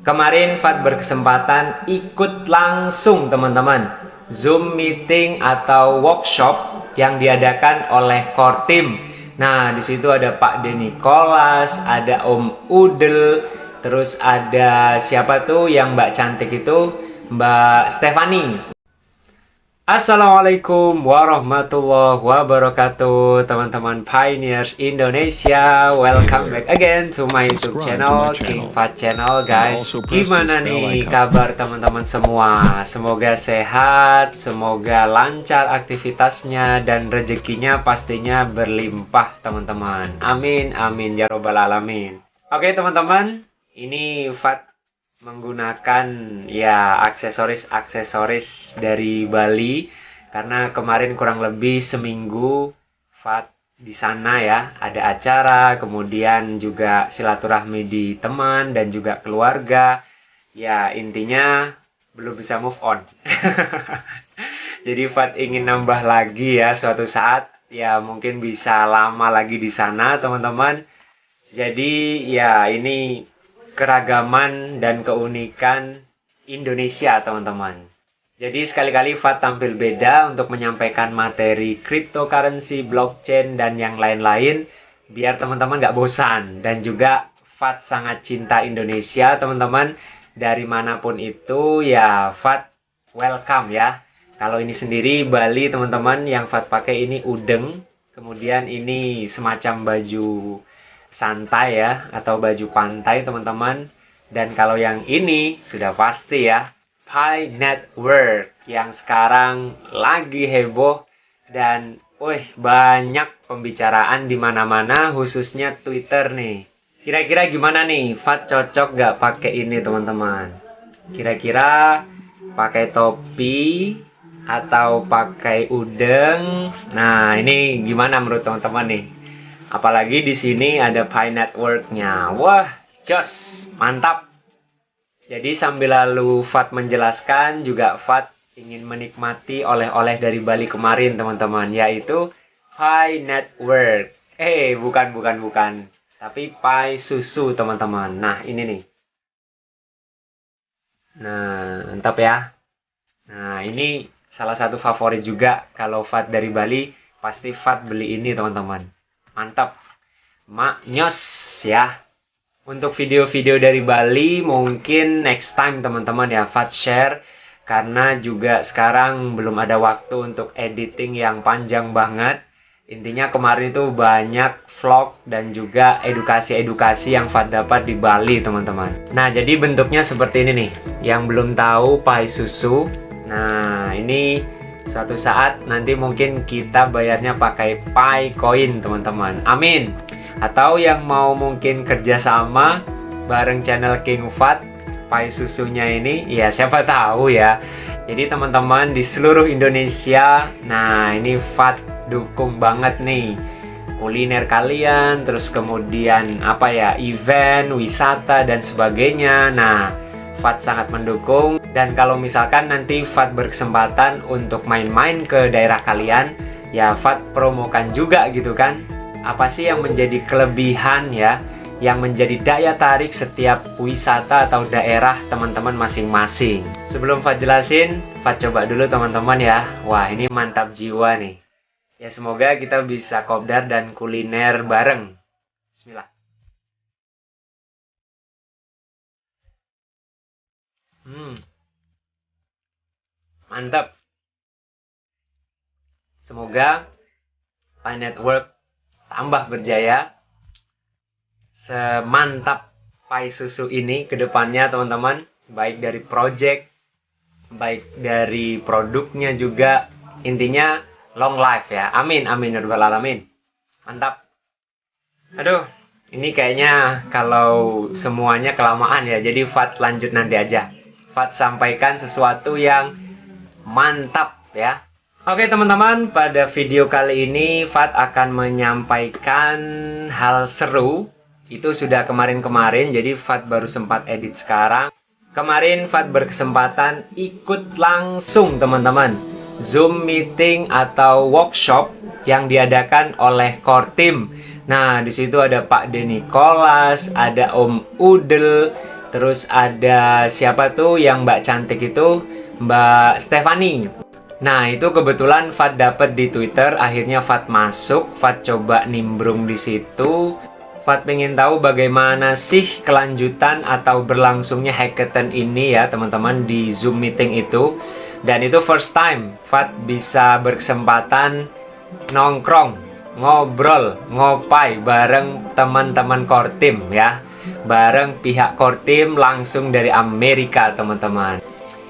Kemarin Fat berkesempatan ikut langsung teman-teman Zoom meeting atau workshop yang diadakan oleh Core Team. Nah, di situ ada Pak Denikolas, ada Om Udel, terus ada siapa tuh yang Mbak cantik itu, Mbak Stefani. Assalamualaikum warahmatullahi wabarakatuh, teman-teman Pioneers Indonesia. Welcome back again to my YouTube channel, King Fat Channel, guys. Gimana nih kabar teman-teman semua? Semoga sehat, semoga lancar aktivitasnya, dan rezekinya pastinya berlimpah teman-teman. Amin, amin ya robbal alamin. Oke teman-teman, ini Fat menggunakan ya aksesoris dari Bali karena kemarin kurang lebih seminggu Fat di sana ya, ada acara, kemudian juga silaturahmi di teman dan juga keluarga. Ya, intinya belum bisa move on. Jadi Fat ingin nambah lagi ya suatu saat, ya mungkin bisa lama lagi di sana teman-teman. Jadi ya ini keragaman dan keunikan Indonesia teman-teman. Jadi sekali-kali Fat tampil beda untuk menyampaikan materi cryptocurrency, blockchain, dan yang lain-lain biar teman-teman gak bosan. Dan juga Fat sangat cinta Indonesia teman-teman. Dari manapun itu ya Fat welcome ya. Kalau ini sendiri Bali teman-teman, yang Fat pakai ini udeng. Kemudian ini semacam baju santai ya, atau baju pantai teman-teman. Dan kalau yang ini sudah pasti ya, Pi Network yang sekarang lagi heboh dan banyak pembicaraan di mana-mana, khususnya Twitter nih. Kira-kira gimana nih, Fat cocok gak pakai ini teman-teman? Kira-kira pakai topi atau pakai udeng? Nah, ini gimana menurut teman-teman nih? Apalagi di sini ada Pi Network-nya. Wah, jos, mantap. Jadi sambil lalu Fat menjelaskan, juga Fat ingin menikmati oleh-oleh dari Bali kemarin teman-teman, yaitu Pi Network. Bukan. Tapi Pi susu teman-teman. Nah, ini nih. Nah, mantap ya. Nah, ini salah satu favorit juga. Kalau Fat dari Bali, pasti Fat beli ini teman-teman. Mantap, maknyos ya. Untuk video-video dari Bali mungkin next time teman-teman ya Fat share, karena juga sekarang belum ada waktu untuk editing yang panjang banget. Intinya kemarin itu banyak vlog dan juga edukasi-edukasi yang Fat dapat di Bali teman-teman. Nah, jadi bentuknya seperti ini nih. Yang belum tahu Pi susu. Nah, ini suatu saat nanti mungkin kita bayarnya pakai Pi Coin teman-teman. Amin. Atau yang mau mungkin kerjasama bareng channel King Fat, Pi susunya ini, ya siapa tahu ya. Jadi teman-teman di seluruh Indonesia, nah ini Fat dukung banget nih kuliner kalian, terus kemudian event, wisata dan sebagainya. Nah, Fat sangat mendukung. Dan kalau misalkan nanti Fat berkesempatan untuk main-main ke daerah kalian, ya Fat promokan juga gitu kan. Apa sih yang menjadi kelebihan ya, yang menjadi daya tarik setiap wisata atau daerah teman-teman masing-masing. Sebelum Fat jelasin, Fat coba dulu teman-teman ya. Wah, ini mantap jiwa nih. Ya semoga kita bisa kopdar dan kuliner bareng. Bismillah. Mantap. Semoga Pi Network tambah berjaya semantap Pi susu ini ke depannya teman-teman. Baik dari project, baik dari produknya juga. Intinya long life ya. Amin, amin ya rabbal alamin. Mantap. Aduh, ini kayaknya kalau semuanya kelamaan ya. Jadi Fat lanjut nanti aja. Fat sampaikan sesuatu yang mantap ya. Oke teman-teman, pada video kali ini Fat akan menyampaikan hal seru. Itu sudah kemarin-kemarin, jadi Fat baru sempat edit sekarang. Kemarin Fat berkesempatan ikut langsung teman-teman Zoom meeting atau workshop yang diadakan oleh Core Team. Nah, di situ ada Pak Denikolas, ada Om Udel, Terus ada siapa tuh yang Mbak cantik itu? Mbak Stefani. Nah, itu kebetulan Fat dapet di Twitter, akhirnya Fat masuk, Fat coba nimbrung di situ. Fat pengen tahu bagaimana sih kelanjutan atau berlangsungnya hackathon ini ya, teman-teman, di Zoom meeting itu. Dan itu first time Fat bisa berkesempatan nongkrong, ngobrol, ngopai bareng teman-teman core team ya. Bareng pihak core team langsung dari Amerika, teman-teman.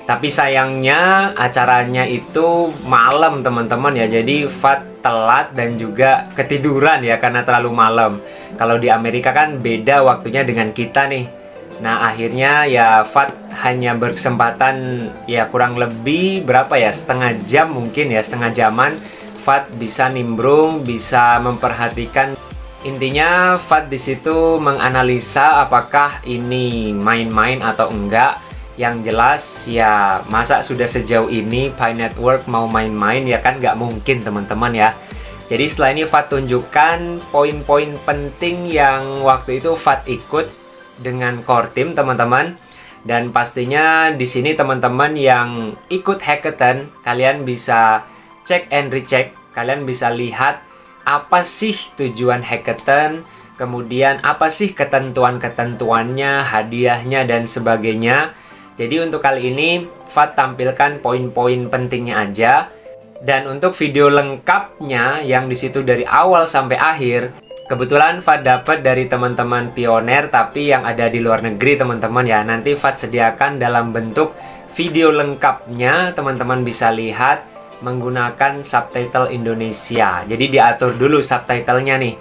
Tapi sayangnya acaranya itu malam, teman-teman ya. Jadi Fat telat dan juga ketiduran ya karena terlalu malam. Kalau di Amerika kan beda waktunya dengan kita nih. Nah, akhirnya ya Fat hanya berkesempatan ya kurang lebih berapa ya, setengah jam mungkin ya, setengah jaman Fat bisa nimbrung, bisa memperhatikan. Intinya Fat di situ menganalisa apakah ini main-main atau enggak. Yang jelas ya, masa sudah sejauh ini Pi Network mau main-main ya kan, nggak mungkin, teman-teman ya. Jadi setelah ini Fat tunjukkan poin-poin penting yang waktu itu Fat ikut dengan core team, teman-teman. Dan pastinya di sini teman-teman yang ikut hackathon, kalian bisa cek and recheck, kalian bisa lihat apa sih tujuan hackathon, kemudian apa sih ketentuan-ketentuannya, hadiahnya dan sebagainya. Jadi untuk kali ini Fat tampilkan poin-poin pentingnya aja. Dan untuk video lengkapnya yang disitu dari awal sampai akhir, kebetulan Fat dapat dari teman-teman pioner tapi yang ada di luar negeri, teman-teman ya. Nanti Fat sediakan dalam bentuk video lengkapnya, teman-teman bisa lihat menggunakan subtitle Indonesia. Jadi diatur dulu subtitlenya nih.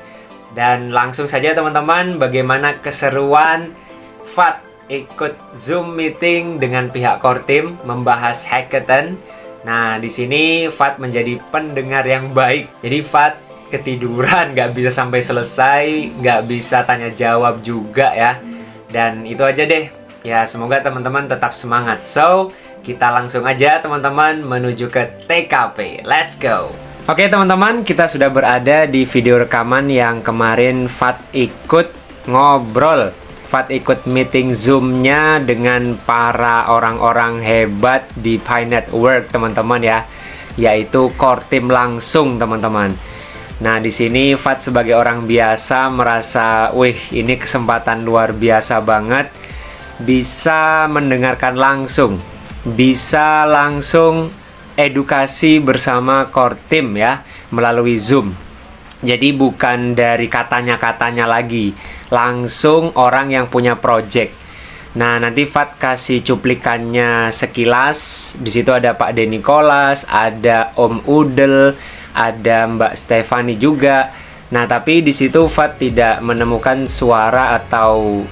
Dan langsung saja teman-teman, bagaimana keseruan Fat ikut Zoom meeting dengan pihak core team membahas hackathon. Nah, di sini Fat menjadi pendengar yang baik. Jadi Fat ketiduran, nggak bisa sampai selesai, nggak bisa tanya jawab juga ya. Dan itu aja deh. Ya, semoga teman-teman tetap semangat. So, kita langsung aja teman-teman menuju ke TKP. Let's go! Oke teman-teman, kita sudah berada di video rekaman yang kemarin Fat ikut ngobrol. Fat ikut meeting Zoom-nya dengan para orang-orang hebat di Pi Network, teman-teman ya. Yaitu core team langsung, teman-teman. Nah, di sini Fat sebagai orang biasa merasa, wih, ini kesempatan luar biasa banget. Bisa mendengarkan langsung, bisa langsung edukasi bersama core team ya, melalui Zoom. Jadi bukan dari katanya-katanya lagi, langsung orang yang punya project. Nah, nanti Fat kasih cuplikannya sekilas. Di situ ada Pak Denny Kolas, ada Om Udel, ada Mbak Stefani juga. Nah, tapi di situ Fat tidak menemukan suara atau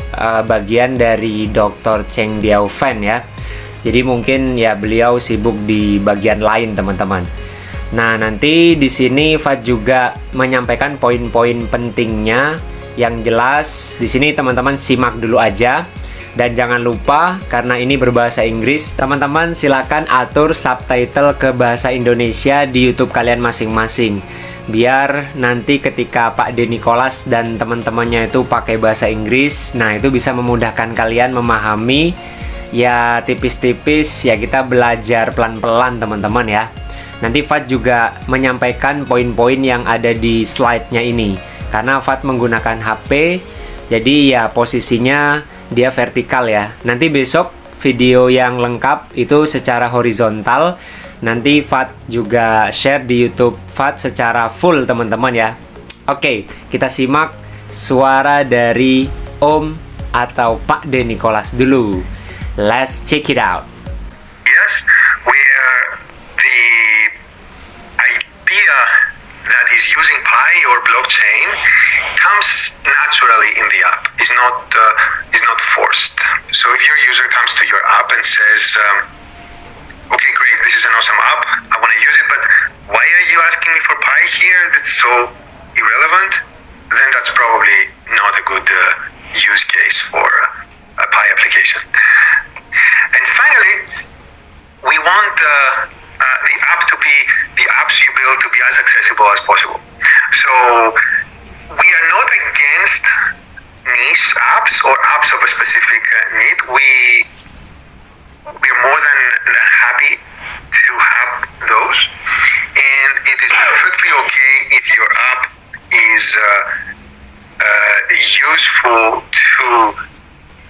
bagian dari Dr. Cheng Diao Fan ya. Jadi mungkin ya beliau sibuk di bagian lain, teman-teman. Nah, nanti di sini Fat juga menyampaikan poin-poin pentingnya. Yang jelas di sini teman-teman simak dulu aja. Dan jangan lupa, karena ini berbahasa Inggris, teman-teman silakan atur subtitle ke bahasa Indonesia di YouTube kalian masing-masing. Biar nanti ketika Pak Denny Kolas dan teman-temannya itu pakai bahasa Inggris, nah itu bisa memudahkan kalian memahami. Ya tipis-tipis ya, kita belajar pelan-pelan teman-teman ya. Nanti Fat juga menyampaikan poin-poin yang ada di slide-nya ini. Karena Fat menggunakan HP, jadi ya posisinya dia vertikal ya. Nanti besok video yang lengkap itu secara horizontal. Nanti Fat juga share di YouTube Fat secara full, teman-teman ya. Oke, kita simak suara dari Om atau Pak Denny Kolas dulu. Let's check it out. Yes, where the idea that is using Pi or blockchain comes naturally in the app. Is not forced. So if your user comes to your app and says, "Okay, great, this is an awesome app. I want to use it, but why are you asking me for Pi here? That's so irrelevant." Then that's probably not a good use case for a Pi application. And finally, we want the app to be, the apps you build to be as accessible as possible. So we are not against niche apps or apps of a specific need, we're more than happy to have those, and it is perfectly okay if your app is useful to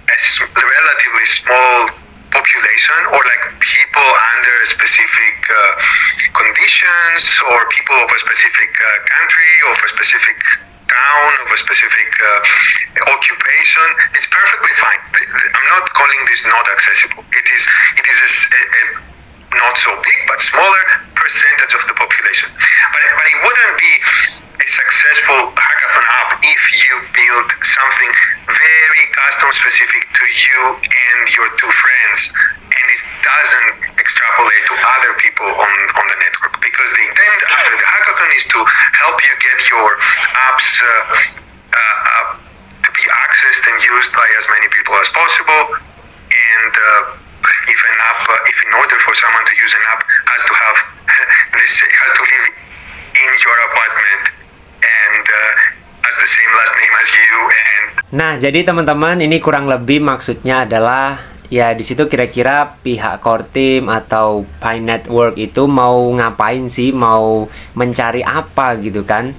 a relatively small population, or like people under specific conditions, or people of a specific country, of a specific town, of a specific occupation. It's perfectly fine. I'm not calling this not accessible. It is a not so big but smaller percentage of the population. But it wouldn't be a successful hackathon app if you build something very custom specific to you and your two friends, and it doesn't extrapolate to other people on the network. Because the intent after the hackathon is to help you get your apps to be accessed and used by as many people as possible. And if an app, if in order for someone to use an app, has to have has to live in your apartment and has the same last name as you. And Nah, jadi teman-teman, ini kurang lebih maksudnya adalah ya di situ kira-kira pihak core team atau Pi Network itu mau ngapain sih, mau mencari apa gitu kan?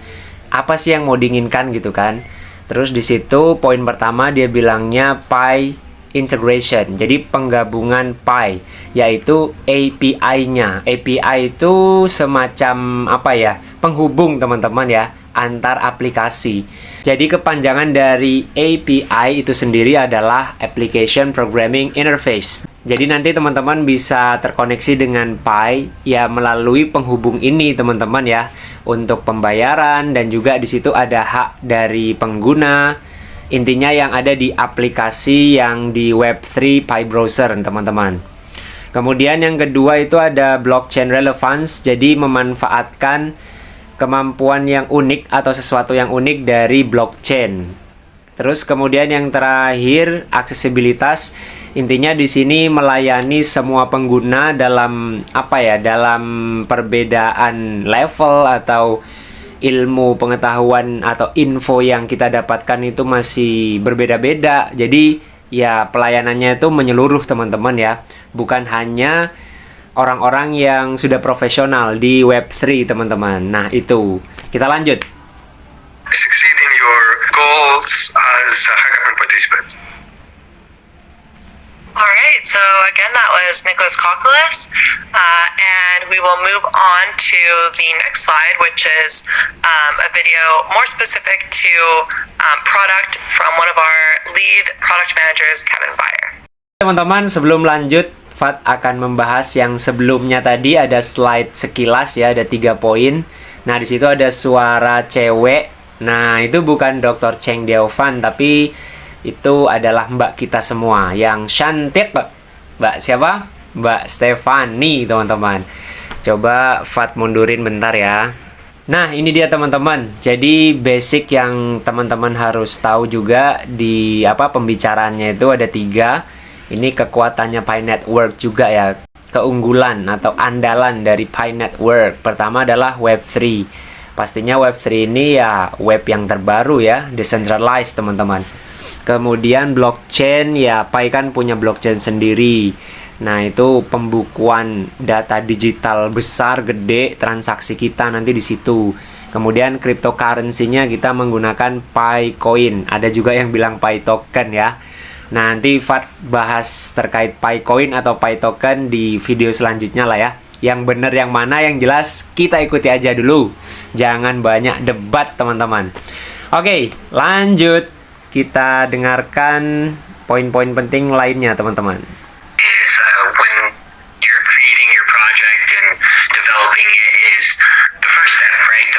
Apa sih yang mau diinginkan gitu kan? Terus di situ poin pertama dia bilangnya Pi integration. Jadi penggabungan Pi, yaitu API-nya. API itu semacam apa ya? Penghubung teman-teman ya, antar aplikasi. Jadi kepanjangan dari API itu sendiri adalah Application Programming Interface. Jadi nanti teman-teman bisa terkoneksi dengan Pi ya melalui penghubung ini teman-teman ya, untuk pembayaran, dan juga di situ ada hak dari pengguna. Intinya yang ada di aplikasi yang di Web3 Pi Browser teman-teman. Kemudian yang kedua itu ada blockchain relevance. Jadi memanfaatkan kemampuan yang unik atau sesuatu yang unik dari blockchain. Terus kemudian yang terakhir aksesibilitas. Intinya di sini melayani semua pengguna dalam apa ya? Dalam perbedaan level atau ilmu pengetahuan atau info yang kita dapatkan itu masih berbeda-beda. Jadi ya pelayanannya itu menyeluruh teman-teman ya. Bukan hanya orang-orang yang sudah profesional di Web3 teman-teman. Nah itu, kita lanjut. Succeed in your goals as a hackathon participant. Alright, so again that was Nicholas Kokolis, and we will move on to the next slide, which is a video more specific to product from one of our lead product managers, Kevin Bayer. Teman-teman, sebelum lanjut, Fat akan membahas yang sebelumnya tadi. Ada slide sekilas ya, ada 3 poin. Nah di situ ada suara cewek. Nah itu bukan Dr. Cheng Deovan, tapi itu adalah mbak kita semua yang cantik. Mbak siapa? Mbak Stefani teman-teman. Coba Fat mundurin bentar ya. Nah ini dia teman-teman. Jadi basic yang teman-teman harus tahu juga di pembicaraannya itu ada 3. Ini kekuatannya Pi Network juga ya. Keunggulan atau andalan dari Pi Network. Pertama adalah Web3. Pastinya Web3 ini ya web yang terbaru ya, decentralized teman-teman. Kemudian blockchain ya, Pi kan punya blockchain sendiri. Nah itu pembukuan data digital besar, gede, transaksi kita nanti di situ. Kemudian cryptocurrency-nya kita menggunakan Pi Coin. Ada juga yang bilang Pi Token ya. Nanti Fat bahas terkait Pi Coin atau Pi Token di video selanjutnya lah ya. Yang bener yang mana, yang jelas kita ikuti aja dulu. Jangan banyak debat teman-teman. Oke, lanjut. Kita dengarkan poin-poin penting lainnya teman-teman. Is when you're creating your project and developing it is the first step, right?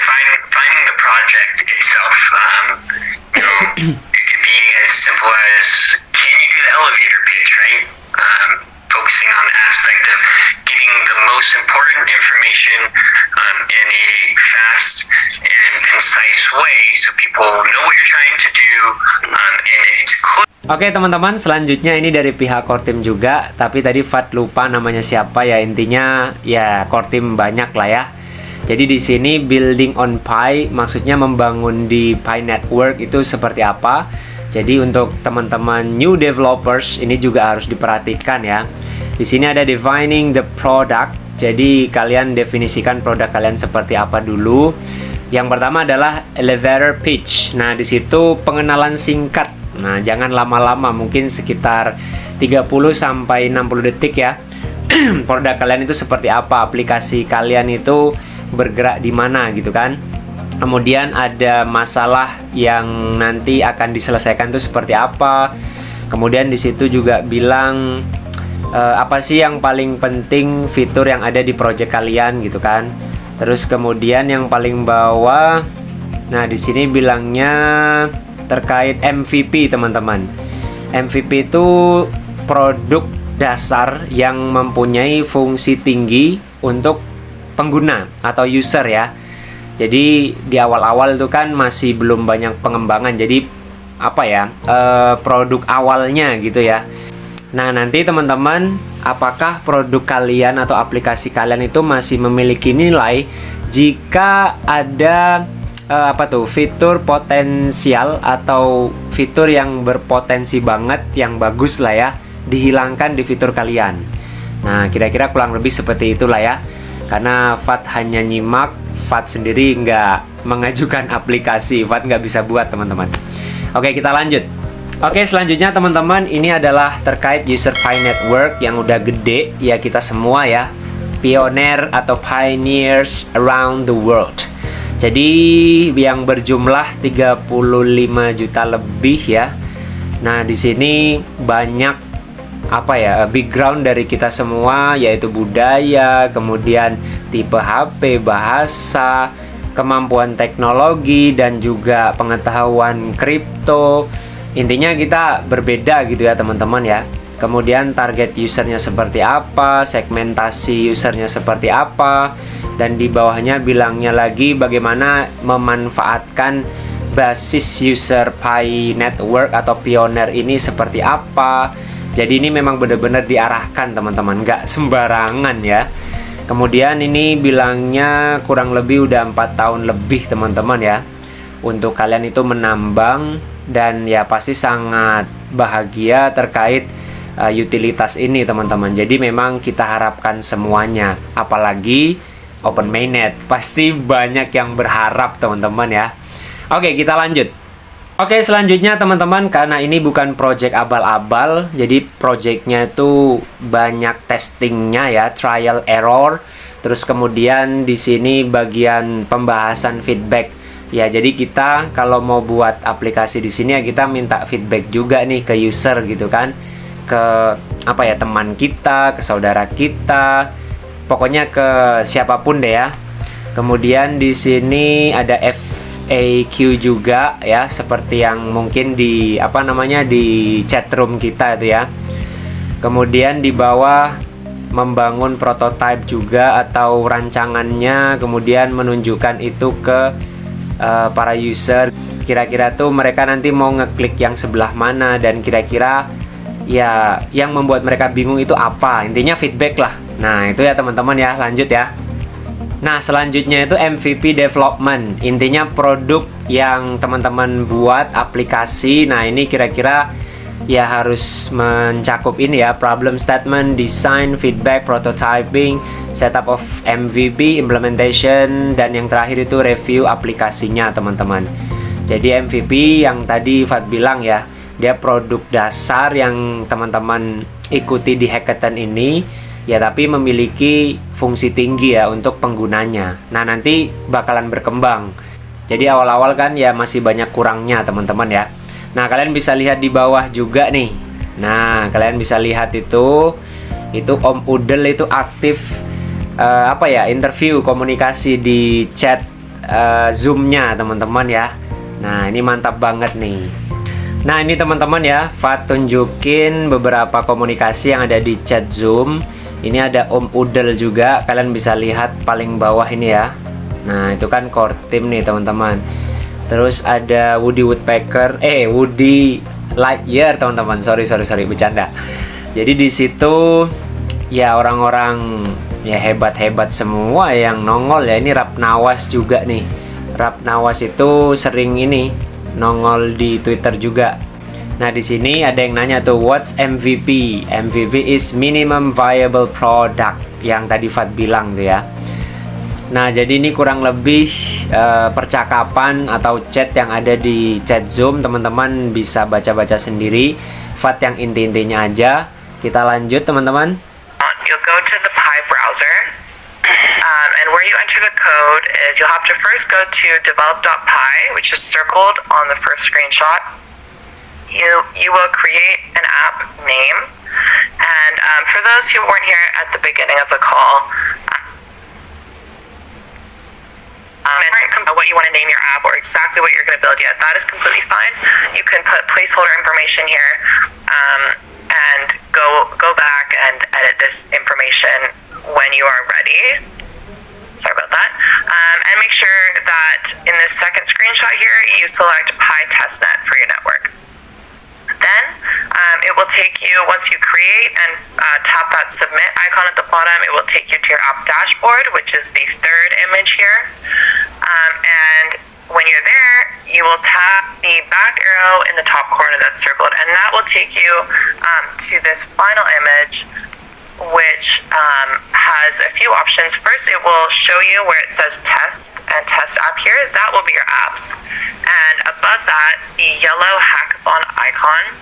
Finding the project itself. It could be as simple as, can you do the elevator pitch, right? Focusing on the aspect of getting the most important information in a fast and concise way so people know what you're trying to do, and it's clear. Oke teman-teman, selanjutnya ini dari pihak core team juga. Tapi tadi Fat lupa namanya siapa ya. Intinya ya core team banyak lah ya. Jadi di sini building on Pi maksudnya membangun di Pi Network itu seperti apa. Jadi untuk teman-teman new developers ini juga harus diperhatikan ya. Di sini ada defining the product. Jadi kalian definisikan produk kalian seperti apa dulu. Yang pertama adalah elevator pitch. Nah, di situ pengenalan singkat. Nah, jangan lama-lama, mungkin sekitar 30 sampai 60 detik ya. Produk kalian itu seperti apa, aplikasi kalian itu bergerak di mana gitu kan. Kemudian ada masalah yang nanti akan diselesaikan itu seperti apa. Kemudian di situ juga bilang apa sih yang paling penting fitur yang ada di project kalian gitu kan. Terus kemudian yang paling bawah, nah di sini bilangnya terkait MVP teman-teman. MVP itu produk dasar yang mempunyai fungsi tinggi untuk pengguna atau user ya. Jadi di awal-awal itu kan masih belum banyak pengembangan. Jadi apa ya, produk awalnya gitu ya. Nah, nanti teman-teman, apakah produk kalian atau aplikasi kalian itu masih memiliki nilai jika ada fitur potensial atau fitur yang berpotensi banget, yang bagus lah ya, dihilangkan di fitur kalian. Nah, kira-kira kurang lebih seperti itulah ya. Karena Fat hanya nyimak, Fat sendiri nggak mengajukan aplikasi, Fat nggak bisa buat teman-teman. Oke, kita lanjut. Oke, selanjutnya teman-teman, ini adalah terkait user Pi Network yang udah gede ya, kita semua ya, pioneer atau pioneers around the world. Jadi yang berjumlah 35 juta lebih ya. Nah, di sini banyak background dari kita semua, yaitu budaya, kemudian tipe HP, bahasa, kemampuan teknologi, dan juga pengetahuan kripto. Intinya kita berbeda gitu ya teman-teman ya. Kemudian target usernya seperti apa, segmentasi usernya seperti apa, dan di bawahnya bilangnya lagi bagaimana memanfaatkan basis user Pi Network atau pioneer ini seperti apa. Jadi ini memang benar-benar diarahkan teman-teman, nggak sembarangan ya. Kemudian ini bilangnya kurang lebih udah 4 tahun lebih teman-teman ya, untuk kalian itu menambang, dan ya pasti sangat bahagia terkait utilitas ini teman-teman. Jadi memang kita harapkan semuanya, apalagi Open Mainnet, pasti banyak yang berharap teman-teman ya. Oke, kita lanjut. Oke, selanjutnya teman-teman, karena ini bukan project abal-abal, jadi projectnya itu banyak testingnya ya, trial error. Terus kemudian di sini bagian pembahasan feedback. Ya, jadi kita kalau mau buat aplikasi di sini ya, kita minta feedback juga nih ke user gitu kan, ke teman kita, ke saudara kita, pokoknya ke siapapun deh ya. Kemudian di sini ada FAQ juga ya, seperti yang mungkin di di chat room kita itu ya. Kemudian di bawah membangun prototype juga atau rancangannya, kemudian menunjukkan itu ke para user. Kira-kira tuh mereka nanti mau ngeklik yang sebelah mana, dan kira-kira ya yang membuat mereka bingung itu apa. Intinya feedback lah. Nah, itu ya teman-teman ya, lanjut ya. Nah, selanjutnya itu MVP development. Intinya produk yang teman-teman buat, aplikasi. Nah, ini kira-kira ya harus mencakup ini ya, problem statement, design, feedback, prototyping, setup of MVP, implementation, dan yang terakhir itu review aplikasinya teman-teman. Jadi MVP yang tadi Fat bilang ya, dia produk dasar yang teman-teman ikuti di hackathon ini ya, tapi memiliki fungsi tinggi ya untuk penggunanya. Nah, nanti bakalan berkembang. Jadi awal-awal kan ya masih banyak kurangnya teman-teman ya. Nah, kalian bisa lihat di bawah juga nih. Nah, kalian bisa lihat itu Om Udel itu aktif interview, komunikasi di chat Zoom-nya teman-teman ya. Nah, ini mantap banget nih. Nah, ini teman-teman ya, Fat tunjukin beberapa komunikasi yang ada di chat Zoom. Ini ada Om Udel juga, kalian bisa lihat paling bawah ini ya. Nah, itu kan core team nih teman-teman. Terus ada Woody Lightyear teman-teman. Sorry bercanda. Jadi di situ ya orang-orang ya hebat-hebat semua yang nongol ya. Ini Rap Nawas juga nih. Rap Nawas itu sering ini nongol di Twitter juga. Nah, di sini ada yang nanya tuh, what's MVP? MVP is minimum viable product, yang tadi Fat bilang tuh ya. Nah, jadi ini kurang lebih percakapan atau chat yang ada di chat Zoom. Teman-teman bisa baca-baca sendiri. Fat yang inti-intinya aja. Kita lanjut, teman-teman. You'll go to the Pi browser, and where you enter the code is you'll have to first go to develop.py, which is circled on the first screenshot. You will create an app name, and for those who weren't here at the beginning of the call, what you want to name your app or exactly what you're going to build yet, that is completely fine. You can put placeholder information here, and go back and edit this information when you are ready. Sorry about that. And make sure that in this second screenshot here, you select Pi testnet for your network. Then it will take you, once you create and tap that submit icon at the bottom, it will take you to your app dashboard, which is the third image here. And when you're there, you will tap the back arrow in the top corner that's circled, and that will take you to this final image, which has a few options. First, it will show you where it says test and test app here. That will be your apps. And above that, the yellow hackathon icon,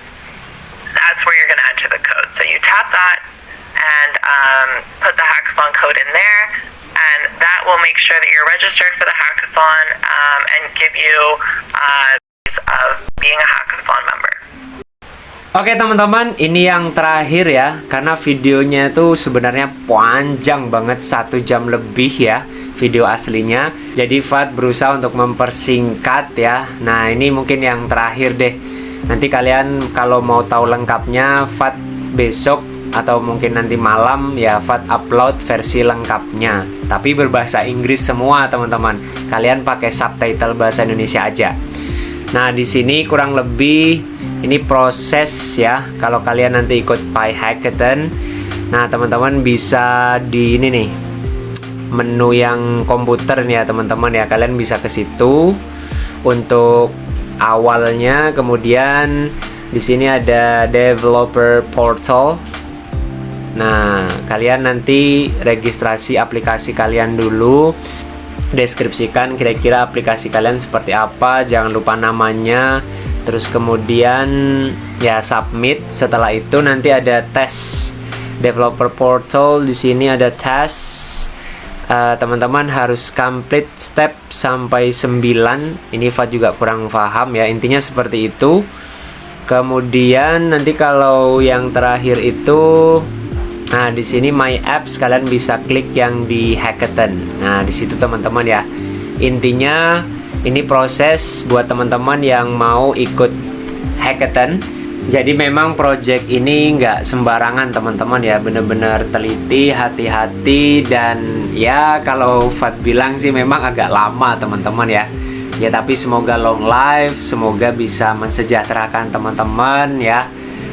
that's where you're going to enter the code. So you tap that and put the hackathon code in there, and that will make sure that you're registered for the hackathon and give you of being a hackathon member. Oke teman-teman, ini yang terakhir ya, karena videonya itu sebenarnya panjang banget, 1 jam lebih ya video aslinya. Jadi Fat berusaha untuk mempersingkat ya. Nah, ini mungkin yang terakhir deh. Nanti kalian kalau mau tahu lengkapnya, Fat besok atau mungkin nanti malam ya Fat upload versi lengkapnya. Tapi berbahasa Inggris semua teman-teman. Kalian pakai subtitle bahasa Indonesia aja. Nah, di sini kurang lebih ini proses ya. Kalau kalian nanti ikut Pi Hackathon, nah teman-teman bisa di ini nih, menu yang komputer nih ya teman-teman ya. Kalian bisa ke situ untuk awalnya. Kemudian di sini ada developer portal. Nah, kalian nanti registrasi aplikasi kalian dulu. Deskripsikan kira-kira aplikasi kalian seperti apa, jangan lupa namanya. Terus kemudian ya submit. Setelah itu nanti ada tes developer portal. Di sini ada tes. Teman-teman harus complete step sampai 9. Ini Fat juga kurang paham ya. Intinya seperti itu. Kemudian nanti kalau yang terakhir itu, nah di sini my apps, kalian bisa klik yang di hackathon. Nah di situ teman-teman ya. Intinya ini proses buat teman-teman yang mau ikut hackathon. Jadi memang project ini nggak sembarangan teman-teman ya, bener-bener teliti, hati-hati, dan ya kalau Fat bilang sih memang agak lama teman-teman ya. Ya tapi semoga long life, semoga bisa mensejahterakan teman-teman ya.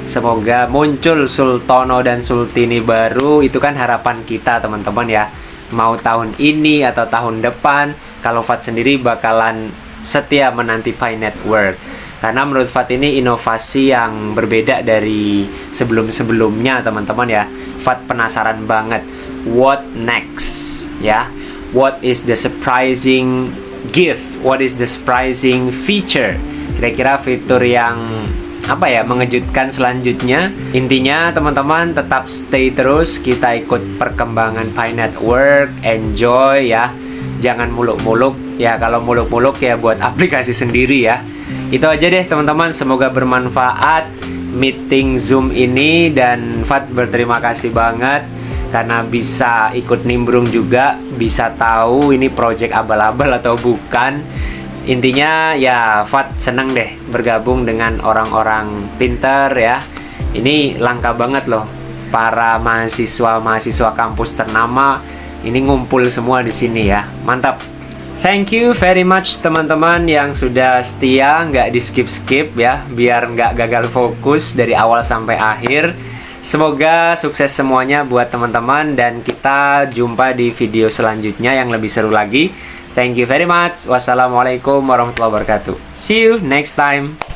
Semoga muncul Sultono dan Sultini baru, itu kan harapan kita teman-teman ya. Mau tahun ini atau tahun depan, kalau Fat sendiri bakalan setia menanti Pi Network. Karena menurut Fat ini inovasi yang berbeda dari sebelum-sebelumnya teman-teman ya. Fat penasaran banget, what next ya. What is the surprising gift? What is the surprising feature? Kira-kira fitur yang apa ya, mengejutkan selanjutnya. Intinya teman-teman tetap stay terus, kita ikut perkembangan Pi Network, enjoy ya. Jangan muluk-muluk ya, kalau muluk-muluk ya buat aplikasi sendiri ya. Itu aja deh teman-teman, semoga bermanfaat meeting Zoom ini, dan Fat berterima kasih banget karena bisa ikut nimbrung juga, bisa tahu ini project abal-abal atau bukan. Intinya ya Fat seneng deh bergabung dengan orang-orang pintar ya. Ini langka banget loh, para mahasiswa kampus ternama ini ngumpul semua di sini ya. Mantap. Thank you very much teman-teman yang sudah setia, nggak di skip-skip ya, biar nggak gagal fokus dari awal sampai akhir. Semoga sukses semuanya buat teman-teman, dan kita jumpa di video selanjutnya yang lebih seru lagi. Thank you very much. Wassalamualaikum warahmatullahi wabarakatuh. See you next time.